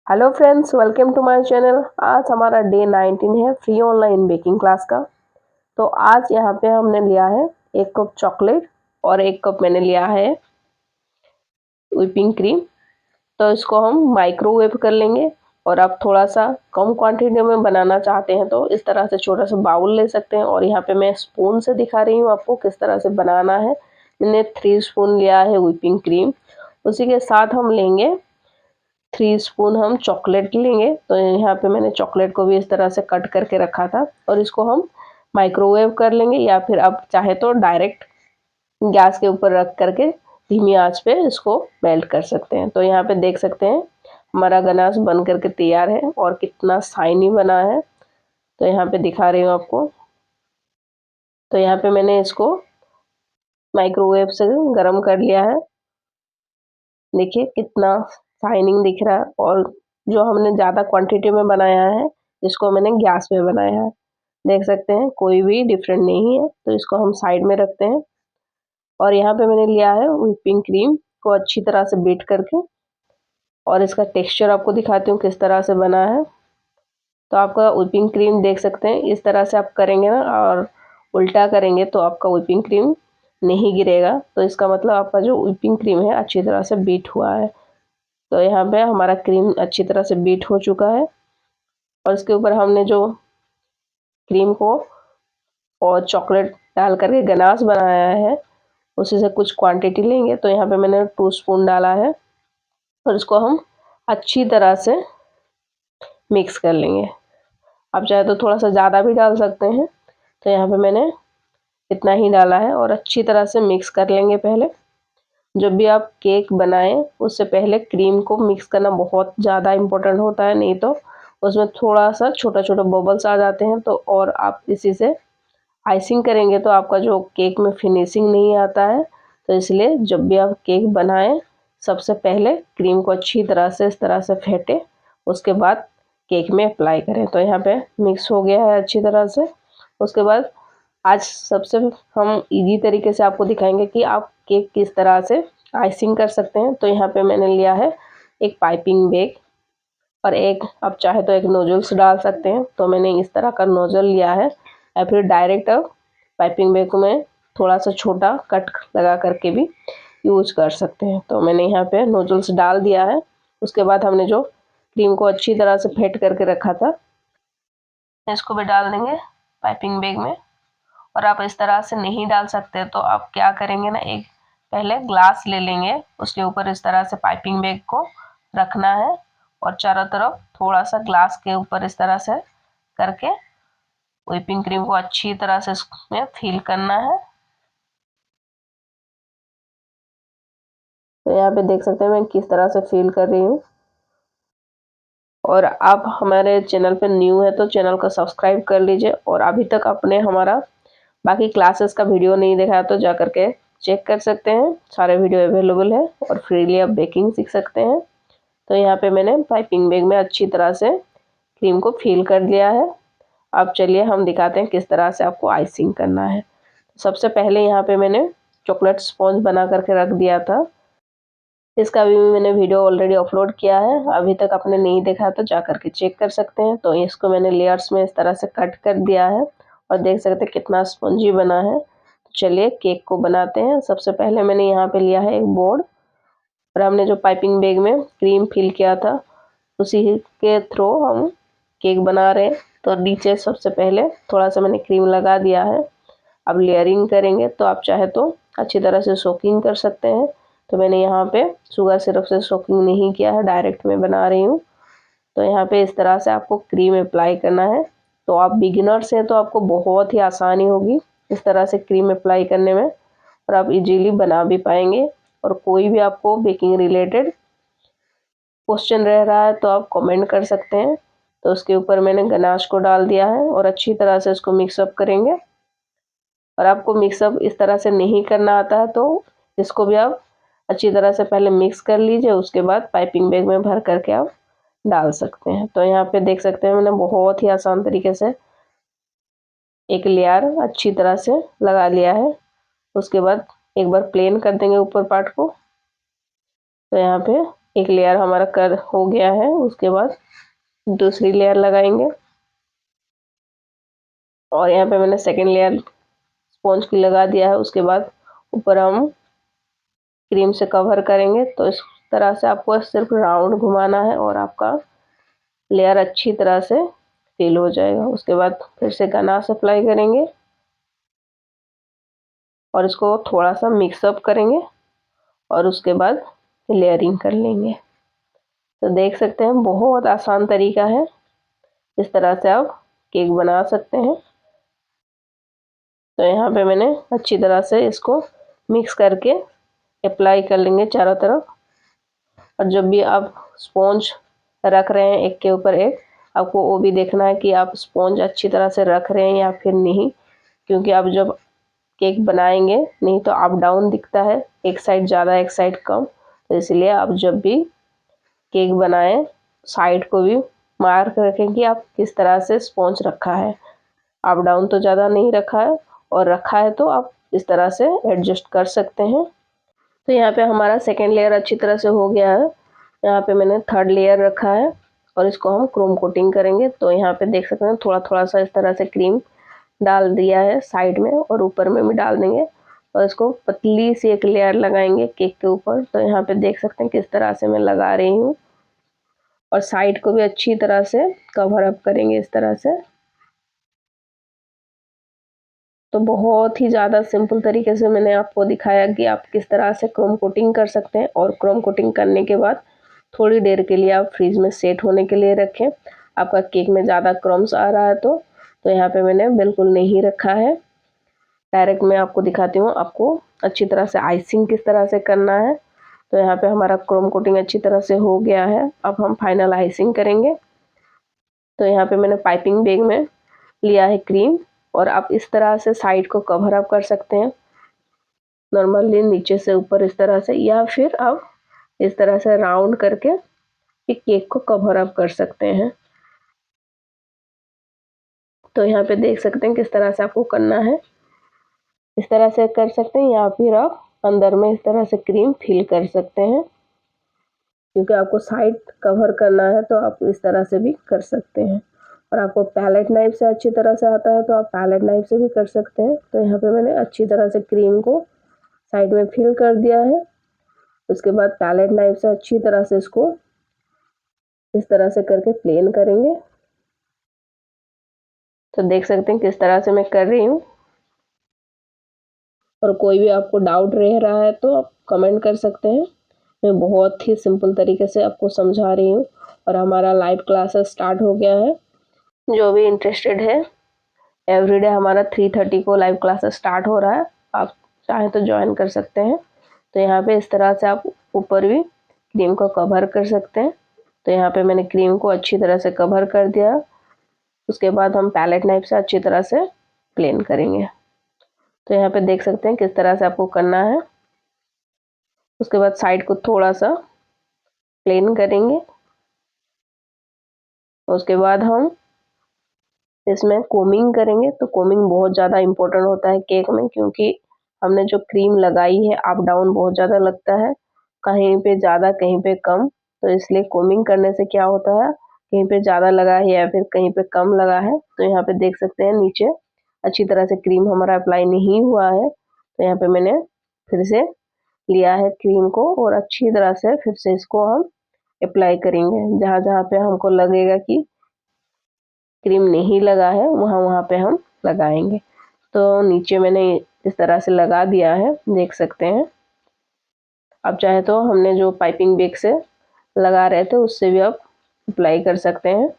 Hello friends, welcome to my channel. आज हमारा day 19 है फ्री ऑनलाइन बेकिंग क्लास का। तो आज यहाँ पे हमने लिया है 1 कप चॉकलेट और 1 कप मैंने लिया है व्हिपिंग क्रीम। तो इसको हम माइक्रोवेव कर लेंगे। और आप थोड़ा सा कम क्वांटिटी में बनाना चाहते हैं तो इस तरह से छोटा सा बाउल ले सकते हैं। और यहाँ पे मैं स्पून से दिखा रही हूँ आपको किस तरह से बनाना है। मैंने 3 स्पून लिया है व्हिपिंग क्रीम। उसी के साथ हम लेंगे 3 स्पून हम चॉकलेट लेंगे। तो यहाँ पे मैंने चॉकलेट को भी इस तरह से कट करके रखा था और इसको हम माइक्रोवेव कर लेंगे, या फिर आप चाहे तो डायरेक्ट गैस के ऊपर रख करके धीमी आंच पे इसको मेल्ट कर सकते हैं। तो यहाँ पे देख सकते हैं हमारा गनाश बन करके तैयार है और कितना शाइनी बना है। तो यहाँ पे दिखा रही हूँ आपको। तो यहाँ पे मैंने इसको माइक्रोवेव से गर्म कर लिया है। देखिए कितना शाइनिंग दिख रहा है। और जो हमने ज़्यादा क्वांटिटी में बनाया है, इसको मैंने गैस पे बनाया है। देख सकते हैं कोई भी डिफरेंट नहीं है। तो इसको हम साइड में रखते हैं। और यहाँ पे मैंने लिया है व्हिपिंग क्रीम को अच्छी तरह से बीट करके, और इसका टेक्सचर आपको दिखाती हूँ किस तरह से बना है। तो आपका व्हिपिंग क्रीम देख सकते हैं इस तरह से आप करेंगे ना, और उल्टा करेंगे तो आपका व्हिपिंग क्रीम नहीं गिरेगा। तो इसका मतलब आपका जो व्हिपिंग क्रीम है अच्छी तरह से बीट हुआ है। तो यहाँ पे हमारा क्रीम अच्छी तरह से बीट हो चुका है। और इसके ऊपर हमने जो क्रीम को और चॉकलेट डाल करके गनाश बनाया है, उसी से कुछ क्वांटिटी लेंगे। तो यहाँ पे मैंने 2 स्पून डाला है और इसको हम अच्छी तरह से मिक्स कर लेंगे। आप चाहे तो थोड़ा सा ज़्यादा भी डाल सकते हैं। तो यहाँ पे मैंने इतना ही डाला है और अच्छी तरह से मिक्स कर लेंगे। पहले जब भी आप केक बनाएं उससे पहले क्रीम को मिक्स करना बहुत ज़्यादा इम्पोर्टेंट होता है, नहीं तो उसमें थोड़ा सा छोटा छोटा बबल्स आ जाते हैं। तो और आप इसी से आइसिंग करेंगे तो आपका जो केक में फिनिशिंग नहीं आता है। तो इसलिए जब भी आप केक बनाएं सबसे पहले क्रीम को अच्छी तरह से इस तरह से फेंटे, उसके बाद केक में अप्लाई करें। तो यहाँ पे मिक्स हो गया है अच्छी तरह से। उसके बाद आज सबसे हम इजी तरीके से आपको दिखाएंगे कि आप केक किस तरह से आइसिंग कर सकते हैं। तो यहाँ पे मैंने लिया है एक पाइपिंग बैग, और एक आप चाहे तो एक नोजल्स डाल सकते हैं। तो मैंने इस तरह का नोजल लिया है, या फिर डायरेक्ट आप पाइपिंग बैग में थोड़ा सा छोटा कट लगा करके भी यूज कर सकते हैं। तो मैंने यहाँ पे नोजल्स डाल दिया है। उसके बाद हमने जो क्रीम को अच्छी तरह से फेंट करके रखा था, इसको भी डाल देंगे पाइपिंग बैग में। और आप इस तरह से नहीं डाल सकते तो आप क्या करेंगे ना, एक पहले ग्लास ले लेंगे, उसके ऊपर इस तरह से पाइपिंग बैग को रखना है और चारों तरफ थोड़ा सा ग्लास के ऊपर इस तरह से करके व्हिपिंग क्रीम को अच्छी तरह से इसमें फिल करना है। तो यहाँ पे देख सकते हैं मैं किस तरह से फिल कर रही हूँ। और आप हमारे चैनल पे न्यू है तो चैनल को सब्सक्राइब कर लीजिए। और अभी तक आपने हमारा बाकी क्लासेस का वीडियो नहीं देखा है तो जा करके चेक कर सकते हैं। सारे वीडियो अवेलेबल है और फ्रीली आप बेकिंग सीख सकते हैं। तो यहाँ पे मैंने पाइपिंग बैग में अच्छी तरह से क्रीम को फिल कर लिया है। अब चलिए हम दिखाते हैं किस तरह से आपको आइसिंग करना है। सबसे पहले यहाँ पे मैंने चॉकलेट स्पॉन्ज बना करके रख दिया था। इसका भी मैंने वीडियो ऑलरेडी अपलोड किया है, अभी तक आपने नहीं देखा तो जा करके चेक कर सकते हैं। तो इसको मैंने लेयर्स में इस तरह से कट कर दिया है और देख सकते हैं कितना स्पंजी बना है। तो चलिए केक को बनाते हैं। सबसे पहले मैंने यहाँ पे लिया है एक बोर्ड, और हमने जो पाइपिंग बैग में क्रीम फिल किया था उसी के थ्रू हम केक बना रहे हैं। तो नीचे सबसे पहले थोड़ा सा मैंने क्रीम लगा दिया है। अब लेयरिंग करेंगे तो आप चाहे तो अच्छी तरह से सोकिंग कर सकते हैं। तो मैंने यहाँ पे शुगर सिरप से सोकिंग नहीं किया है, डायरेक्ट में बना रही हूँ। तो यहाँ पे इस तरह से आपको क्रीम अप्लाई करना है। तो आप बिगिनर्स हैं तो आपको बहुत ही आसानी होगी इस तरह से क्रीम अप्लाई करने में, और आप इजीली बना भी पाएंगे। और कोई भी आपको बेकिंग रिलेटेड क्वेश्चन रह रहा है तो आप कमेंट कर सकते हैं। तो उसके ऊपर मैंने गनाश को डाल दिया है और अच्छी तरह से इसको मिक्सअप करेंगे। और आपको मिक्सअप इस तरह से नहीं करना आता है तो इसको भी आप अच्छी तरह से पहले मिक्स कर लीजिए, उसके बाद पाइपिंग बैग में भर करके आप डाल सकते हैं। तो यहाँ पे देख सकते हैं मैंने बहुत ही आसान तरीके से एक लेयर अच्छी तरह से लगा लिया है। उसके बाद एक बार प्लेन कर देंगे ऊपर पार्ट को। तो यहाँ पे एक लेयर हमारा कर हो गया है। उसके बाद दूसरी लेयर लगाएंगे और यहाँ पे मैंने सेकेंड लेयर स्पॉन्ज की लगा दिया है। उसके बाद ऊपर हम क्रीम से कवर करेंगे। तो इस तरह से आपको सिर्फ राउंड घुमाना है और आपका लेयर अच्छी तरह से फिल हो जाएगा। उसके बाद फिर से गनाश अप्लाई करेंगे और इसको थोड़ा सा मिक्सअप करेंगे और उसके बाद लेयरिंग कर लेंगे। तो देख सकते हैं बहुत आसान तरीका है, इस तरह से आप केक बना सकते हैं। तो यहाँ पे मैंने अच्छी तरह से इसको मिक्स करके अप्लाई कर लेंगे चारों तरफ। और जब भी आप स्पॉन्ज रख रहे हैं एक के ऊपर एक, आपको वो भी देखना है कि आप स्पॉन्ज अच्छी तरह से रख रहे हैं या फिर नहीं, क्योंकि आप जब केक बनाएंगे नहीं तो अप डाउन दिखता है, एक साइड ज़्यादा एक साइड कम। तो इसलिए आप जब भी केक बनाएं साइड को भी मार्क रखें कि आप किस तरह से स्पॉन्ज रखा है। अप डाउन तो ज़्यादा नहीं रखा है, और रखा है तो आप इस तरह से एडजस्ट कर सकते हैं। तो यहाँ पे हमारा सेकेंड लेयर अच्छी तरह से हो गया है। यहाँ पे मैंने थर्ड लेयर रखा है और इसको हम क्रोम कोटिंग करेंगे। तो यहाँ पे देख सकते हैं थोड़ा थोड़ा सा इस तरह से क्रीम डाल दिया है साइड में और ऊपर में भी डाल देंगे और इसको पतली सी एक लेयर लगाएंगे केक के ऊपर। तो यहाँ पे देख सकते हैं किस तरह से मैं लगा रही हूँ और साइड को भी अच्छी तरह से कवर अप करेंगे इस तरह से। तो बहुत ही ज़्यादा सिंपल तरीके से मैंने आपको दिखाया कि आप किस तरह से क्रोम कोटिंग कर सकते हैं। और क्रोम कोटिंग करने के बाद थोड़ी देर के लिए आप फ्रीज में सेट होने के लिए रखें। आपका केक में ज़्यादा क्रम्स आ रहा है तो यहाँ पे मैंने बिल्कुल नहीं रखा है, डायरेक्ट मैं आपको दिखाती हूँ आपको अच्छी तरह से आइसिंग किस तरह से करना है। तो यहाँ पे हमारा क्रोम कोटिंग अच्छी तरह से हो गया है। अब हम फाइनल आइसिंग करेंगे। तो यहाँ पे मैंने पाइपिंग बैग में लिया है क्रीम और आप इस तरह से साइड को कवर अप कर सकते हैं नॉर्मली नीचे से ऊपर इस तरह से, या फिर आप इस तरह से राउंड करके केक को कवर अप कर सकते हैं। तो यहाँ पे देख सकते हैं किस तरह से आपको करना है, इस तरह से कर सकते हैं या फिर आप अंदर में इस तरह से क्रीम फिल कर सकते हैं। क्योंकि आपको साइड कवर करना है तो आप इस तरह से भी कर सकते हैं। और आपको पैलेट नाइफ से अच्छी तरह से आता है तो आप पैलेट नाइफ से भी कर सकते हैं। तो यहाँ पे मैंने अच्छी तरह से क्रीम को साइड में फिल कर दिया है। उसके बाद पैलेट नाइफ से अच्छी तरह से इसको इस तरह से करके प्लेन करेंगे। तो देख सकते हैं किस तरह से मैं कर रही हूँ। और कोई भी आपको डाउट रह रहा है तो आप कमेंट कर सकते हैं। मैं बहुत ही सिंपल तरीके से आपको समझा रही हूँ। और हमारा लाइव क्लासेस स्टार्ट हो गया है। जो भी इंटरेस्टेड है, एवरीडे हमारा 3:30 को लाइव क्लासेस स्टार्ट हो रहा है, आप चाहें तो ज्वाइन कर सकते हैं। तो यहाँ पे इस तरह से आप ऊपर भी क्रीम को कवर कर सकते हैं। तो यहाँ पे मैंने क्रीम को अच्छी तरह से कवर कर दिया। उसके बाद हम पैलेट नाइफ से अच्छी तरह से प्लेन करेंगे। तो यहाँ पे देख सकते हैं किस तरह से आपको करना है। उसके बाद साइड को थोड़ा सा प्लेन करेंगे। उसके बाद हम इसमें कोमिंग करेंगे। तो कोमिंग बहुत ज़्यादा इम्पोर्टेंट होता है केक में, क्योंकि हमने जो क्रीम लगाई है अप डाउन बहुत ज़्यादा लगता है, कहीं पे ज़्यादा कहीं पे कम। तो इसलिए कोमिंग करने से क्या होता है, कहीं पे ज़्यादा लगा है या फिर कहीं पे कम लगा है। तो यहाँ पे देख सकते हैं नीचे अच्छी तरह से क्रीम हमारा अप्लाई नहीं हुआ है। तो यहाँ पे मैंने फिर से लिया है क्रीम को और अच्छी तरह से फिर से इसको हम अप्लाई करेंगे। जहाँ जहाँ पे हमको लगेगा कि क्रीम नहीं लगा है वहाँ वहाँ पे हम लगाएंगे। तो नीचे मैंने इस तरह से लगा दिया है, देख सकते हैं। आप चाहे तो हमने जो पाइपिंग बैग से लगा रहे थे उससे भी आप अप्लाई कर सकते हैं।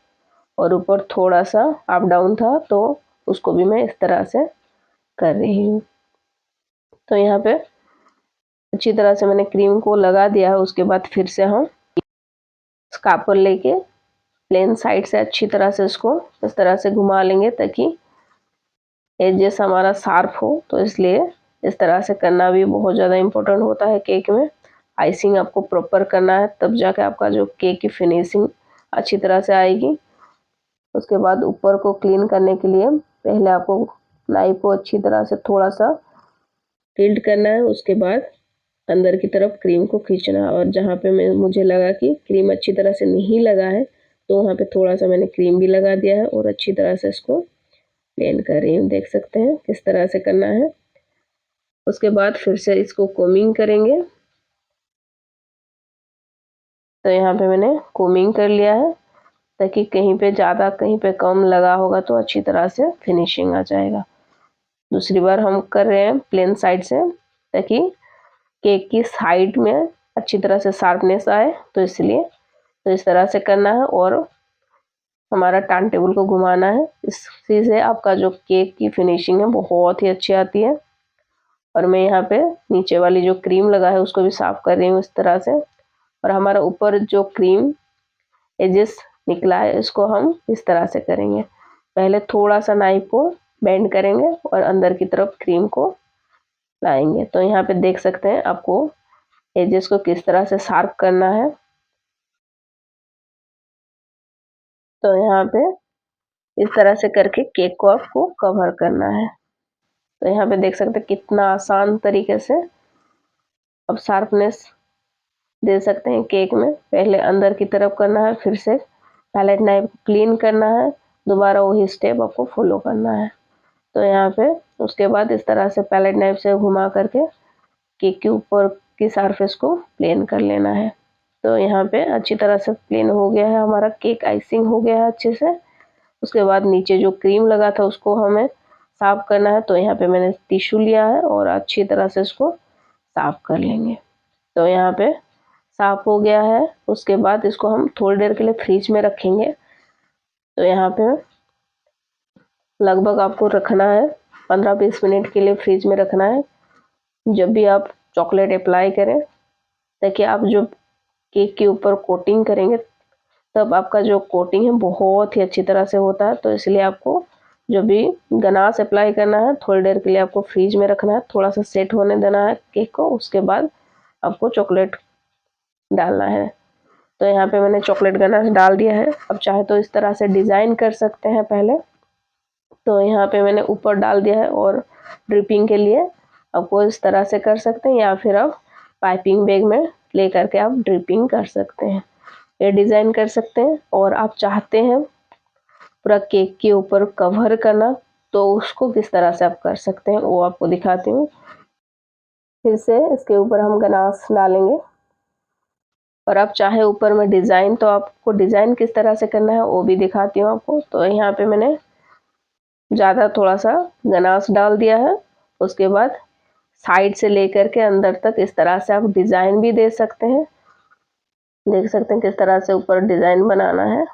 और ऊपर थोड़ा सा अप डाउन था तो उसको भी मैं इस तरह से कर रही हूँ। तो यहाँ पे अच्छी तरह से मैंने क्रीम को लगा दिया है। उसके बाद फिर से हम स्कापर लेके प्लेन साइड से अच्छी तरह से इसको इस तरह से घुमा लेंगे ताकि एजेस हमारा शार्प हो। तो इसलिए इस तरह से करना भी बहुत ज़्यादा इम्पोर्टेंट होता है केक में। आइसिंग आपको प्रॉपर करना है तब जाके आपका जो केक की फिनिशिंग अच्छी तरह से आएगी। उसके बाद ऊपर को क्लीन करने के लिए पहले आपको नाइफ को अच्छी तरह से थोड़ा सा टिल्ट करना है। उसके बाद अंदर की तरफ क्रीम को खींचना है। और जहाँ पे मुझे लगा कि क्रीम अच्छी तरह से नहीं लगा है तो वहाँ पे थोड़ा सा मैंने क्रीम भी लगा दिया है और अच्छी तरह से इसको ब्लेंड कर रही हूँ। देख सकते हैं किस तरह से करना है। उसके बाद फिर से इसको कोमिंग करेंगे। तो यहाँ पे मैंने कोमिंग कर लिया है ताकि कहीं पे ज़्यादा कहीं पे कम लगा होगा तो अच्छी तरह से फिनिशिंग आ जाएगा। दूसरी बार हम कर रहे हैं प्लेन साइड से ताकि केक की साइड में अच्छी तरह से शार्पनेस आए, तो इसलिए तो इस तरह से करना है और हमारा टर्न टेबल को घुमाना है। इसी से आपका जो केक की फिनिशिंग है बहुत ही अच्छी आती है। और मैं यहाँ पे नीचे वाली जो क्रीम लगा है उसको भी साफ कर रही हूँ इस तरह से। और हमारा ऊपर जो क्रीम एजेस निकला है इसको हम इस तरह से करेंगे। पहले थोड़ा सा नाइफ को बेंड करेंगे और अंदर की तरफ क्रीम को लाएंगे। तो यहाँ पे देख सकते हैं आपको एजेस को किस तरह से शार्प करना है। तो यहाँ पे इस तरह से करके केक को आपको कवर करना है। तो यहाँ पे देख सकते हैं कितना आसान तरीके से अब शार्पनेस दे सकते हैं केक में। पहले अंदर की तरफ करना है, फिर से पैलेट नाइफ क्लीन करना है, दोबारा वही स्टेप आपको फॉलो करना है। तो यहाँ पे उसके बाद इस तरह से पैलेट नाइफ से घुमा करके केक के ऊपर की सरफेस को प्लेन कर लेना है। तो यहाँ पे अच्छी तरह से प्लेन हो गया है, हमारा केक आइसिंग हो गया है अच्छे से। उसके बाद नीचे जो क्रीम लगा था उसको हमें साफ करना है। तो यहाँ पे मैंने टिश्यू लिया है और अच्छी तरह से इसको साफ कर लेंगे। तो यहाँ पे साफ हो गया है। उसके बाद इसको हम थोड़ी देर के लिए फ्रिज में रखेंगे। तो यहाँ पे लगभग आपको रखना है 15-20 मिनट के लिए फ्रिज में रखना है। जब भी आप चॉकलेट अप्लाई करें ताकि आप जो केक के ऊपर कोटिंग करेंगे तब आपका जो कोटिंग है बहुत ही अच्छी तरह से होता है। तो इसलिए आपको जब भी गनाश अप्लाई करना है थोड़ी देर के लिए आपको फ्रीज में रखना है, थोड़ा सा सेट होने देना है केक को। उसके बाद आपको चॉकलेट डालना है। तो यहाँ पे मैंने चॉकलेट गनाश डाल दिया है। अब चाहे तो इस तरह से डिज़ाइन कर सकते हैं पहले। तो यहाँ पे मैंने ऊपर डाल दिया है और ड्रिपिंग के लिए आपको इस तरह से कर सकते हैं या फिर आप पाइपिंग बैग में ले करके आप ड्रिपिंग कर सकते हैं, ये डिज़ाइन कर सकते हैं। और आप चाहते हैं पूरा केक के ऊपर कवर करना तो उसको किस तरह से आप कर सकते हैं वो आपको दिखाती हूँ। फिर से इसके ऊपर हम गनाश डालेंगे और आप चाहे ऊपर में डिज़ाइन, तो आपको डिज़ाइन किस तरह से करना है वो भी दिखाती हूँ आपको। तो यहाँ पे मैंने ज़्यादा थोड़ा सा गनाश डाल दिया है। उसके बाद साइड से लेकर के अंदर तक इस तरह से आप डिज़ाइन भी दे सकते हैं। देख सकते हैं किस तरह से ऊपर डिज़ाइन बनाना है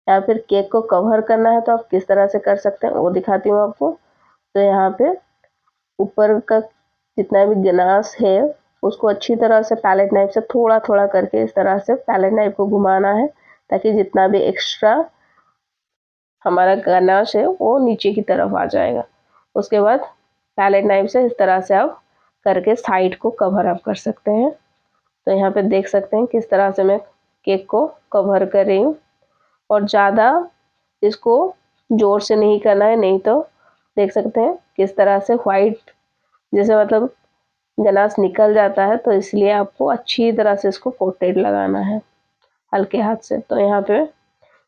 या फिर केक को कवर करना है तो आप किस तरह से कर सकते हैं वो दिखाती हूँ आपको। तो यहाँ पे ऊपर का जितना भी गनाश है उसको अच्छी तरह से पैलेट नाइफ से थोड़ा थोड़ा करके इस तरह से पैलेट नाइफ को घुमाना है ताकि जितना भी एक्स्ट्रा हमारा गनाश है वो नीचे की तरफ आ जाएगा। उसके बाद पैलेट नाइफ से इस तरह से आप करके साइड को कवर अप कर सकते हैं। तो यहाँ पे देख सकते हैं किस तरह से मैं केक को कवर कर रही हूँ। और ज़्यादा इसको ज़ोर से नहीं करना है, नहीं तो देख सकते हैं किस तरह से वाइट जैसे मतलब गनाश निकल जाता है। तो इसलिए आपको अच्छी तरह से इसको कोटेड लगाना है हल्के हाथ से। तो यहाँ पे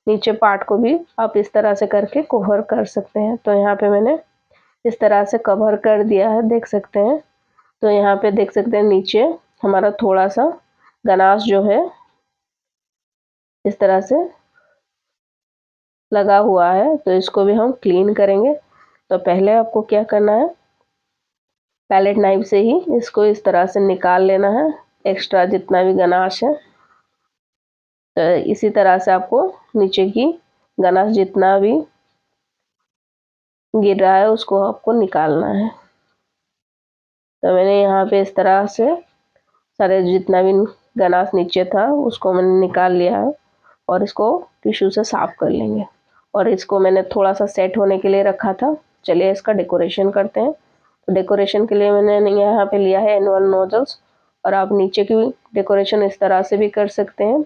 नीचे पार्ट को भी आप इस तरह से करके कवर कर सकते हैं। तो यहाँ पे मैंने इस तरह से कवर कर दिया है, देख सकते हैं। तो यहाँ पे देख सकते हैं नीचे हमारा थोड़ा सा गनाश जो है इस तरह से लगा हुआ है, तो इसको भी हम क्लीन करेंगे। तो पहले आपको क्या करना है, पैलेट नाइफ से ही इसको इस तरह से निकाल लेना है एक्स्ट्रा जितना भी गनाश है। तो इसी तरह से आपको नीचे की गनाश जितना भी गिर रहा है उसको आपको निकालना है। तो मैंने यहाँ पे इस तरह से सारे जितना भी गनाश नीचे था उसको मैंने निकाल लिया है और इसको टिश्यू से साफ कर लेंगे। और इसको मैंने थोड़ा सा सेट होने के लिए रखा था। चलिए इसका डेकोरेशन करते हैं। तो डेकोरेशन के लिए मैंने यहाँ पे लिया है एनुअल नोजल्स। और आप नीचे की डेकोरेशन इस तरह से भी कर सकते हैं,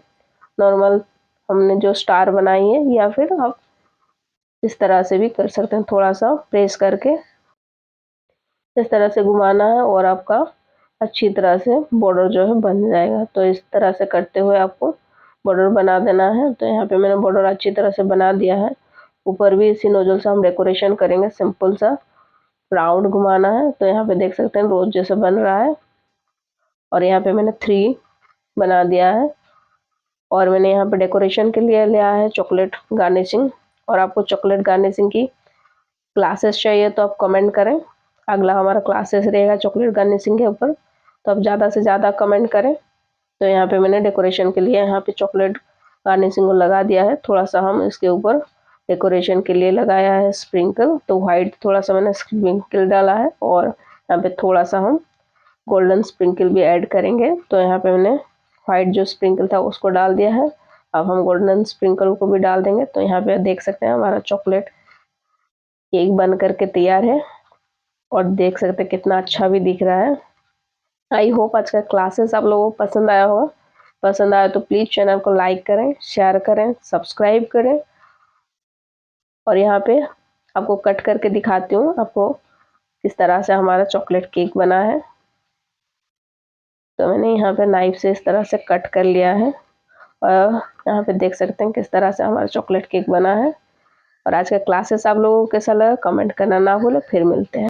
नॉर्मल हमने जो स्टार बनाई है, या फिर आप इस तरह से भी कर सकते हैं। थोड़ा सा प्रेस करके इस तरह से घुमाना है और आपका अच्छी तरह से बॉर्डर जो है बन जाएगा। तो इस तरह से करते हुए आपको बॉर्डर बना देना है। तो यहाँ पे मैंने बॉर्डर अच्छी तरह से बना दिया है। ऊपर भी इसी नोजल से हम डेकोरेशन करेंगे, सिंपल सा राउंड घुमाना है। तो यहाँ पे देख सकते हैं रोज जैसे बन रहा है और यहाँ पे मैंने 3 बना दिया है। और मैंने यहाँ पे डेकोरेशन के लिए लिया है चॉकलेट गार्निशिंग। और आपको चॉकलेट गार्निशिंग की क्लासेस चाहिए तो आप कमेंट करें, अगला हमारा क्लासेस रहेगा चॉकलेट गार्निशिंग के ऊपर, तो आप ज़्यादा से ज़्यादा कमेंट करें। तो यहाँ पे मैंने डेकोरेशन के लिए यहाँ पे चॉकलेट गार्निशिंग को लगा दिया है। थोड़ा सा हम इसके ऊपर डेकोरेशन के लिए लगाया है स्प्रिंकल, तो वाइट थोड़ा सा मैंने स्प्रिंकल डाला है और यहाँ पे थोड़ा सा हम गोल्डन स्प्रिंकल भी ऐड करेंगे। तो यहाँ पे मैंने वाइट जो स्प्रिंकल था उसको डाल दिया है, अब हम गोल्डन स्प्रिंकल को भी डाल देंगे। तो यहाँ पे देख सकते हैं हमारा चॉकलेट केक बन करके तैयार है और देख सकते हैं कितना अच्छा भी दिख रहा है। आई होप आज का क्लासेस आप लोगों को पसंद आया होगा। पसंद आया तो प्लीज़ चैनल को लाइक करें, शेयर करें, सब्सक्राइब करें। और यहाँ पे आपको कट करके दिखाती हूँ आपको किस तरह से हमारा चॉकलेट केक बना है। तो मैंने यहाँ पे नाइफ से इस तरह से कट कर लिया है और यहाँ पे देख सकते हैं किस तरह से हमारा चॉकलेट केक बना है। और आज का क्लासेस आप लोगों को कैसा लगा कमेंट करना ना भूलें। फिर मिलते हैं।